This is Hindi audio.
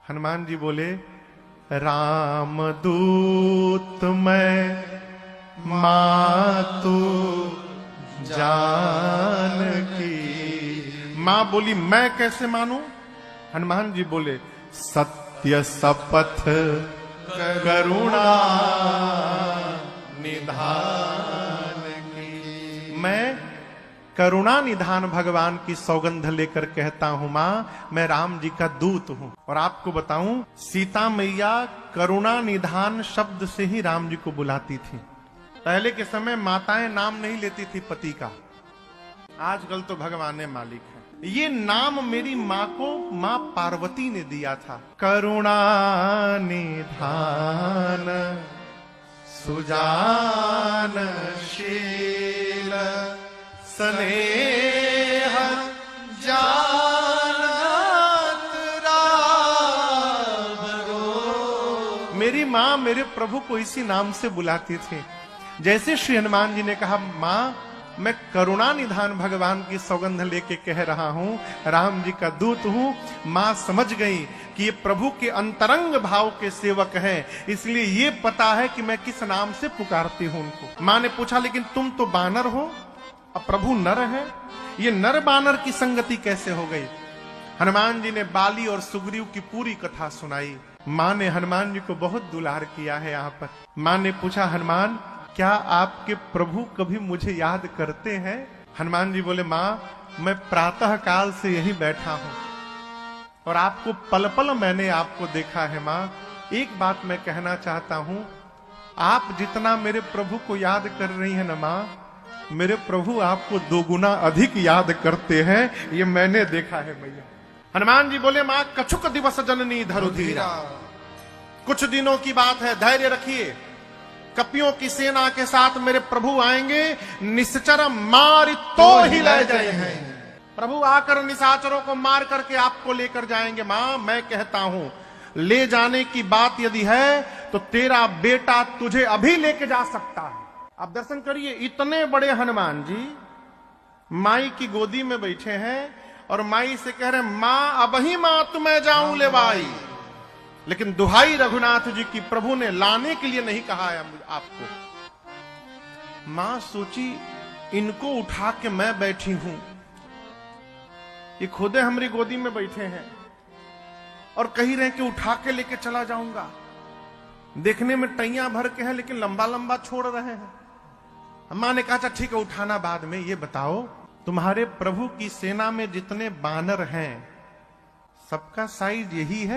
हनुमान जी बोले, राम दूत मैं मातु जानकी। मां बोली, मैं कैसे मानूं? हनुमान जी बोले, सत्य शपथ करुणा निधान की। मैं करुणा निधान भगवान की सौगंध लेकर कहता हूं मां, मैं राम जी का दूत हूं। और आपको बताऊं, सीता मैया करुणा निधान शब्द से ही राम जी को बुलाती थी। पहले के समय माताएं नाम नहीं लेती थी पति का, आजकल तो भगवान ने मालिक है। ये नाम मेरी माँ को माँ पार्वती ने दिया था। करुणा निधान सुजान शील स्नेह जानत राम रो। मेरी माँ मेरे प्रभु को इसी नाम से बुलाती थी। जैसे श्री हनुमान जी ने कहा, माँ मैं करुणा निधान भगवान की सौगंध लेके कह रहा हूं, राम जी का दूत हूं। मां समझ गई कि ये प्रभु के अंतरंग भाव के सेवक हैं, इसलिए ये पता है कि मैं किस नाम से पुकारती हूं उनको। मां ने पूछा, लेकिन तुम तो बानर हो, अब प्रभु नर है, ये नर बानर की संगति कैसे हो गई? हनुमान जी ने बाली और सुग्रीव की पूरी कथा सुनाई। मां ने हनुमान जी को बहुत दुलार किया है। यहाँ पर मां ने पूछा, हनुमान क्या आपके प्रभु कभी मुझे याद करते हैं? हनुमान जी बोले, मां मैं प्रातः काल से यही बैठा हूं और आपको पल पल मैंने आपको देखा है। मां एक बात मैं कहना चाहता हूं, आप जितना मेरे प्रभु को याद कर रही हैं ना मां, मेरे प्रभु आपको दोगुना अधिक याद करते हैं, ये मैंने देखा है मैया। हनुमान जी बोले, मां कछुक दिवस जननी धरु धीरा। कुछ दिनों की बात है, धैर्य रखिए। कपियों की सेना के साथ मेरे प्रभु आएंगे, निश्चर मार तो ही ले जाएंगे। प्रभु आकर निशाचरों को मार करके आपको लेकर जाएंगे। मां मैं कहता हूं, ले जाने की बात यदि है तो तेरा बेटा तुझे अभी लेके जा सकता है। आप दर्शन करिए, इतने बड़े हनुमान जी माई की गोदी में बैठे हैं और माई से कह रहे, मां अब ही मां तुम्हें जाऊं ले भाई। लेकिन दुहाई रघुनाथ जी की, प्रभु ने लाने के लिए नहीं कहा है आपको। मां सोची, इनको उठा के मैं बैठी हूं, ये खुदे हमारी गोदी में बैठे हैं और कही रहे कि उठा के लेके चला जाऊंगा। देखने में टैया भर के हैं लेकिन लंबा लंबा छोड़ रहे हैं। मां ने कहा, अच्छा ठीक है उठाना बाद में। ये बताओ, तुम्हारे प्रभु की सेना में जितने बानर हैं सबका साइज यही है?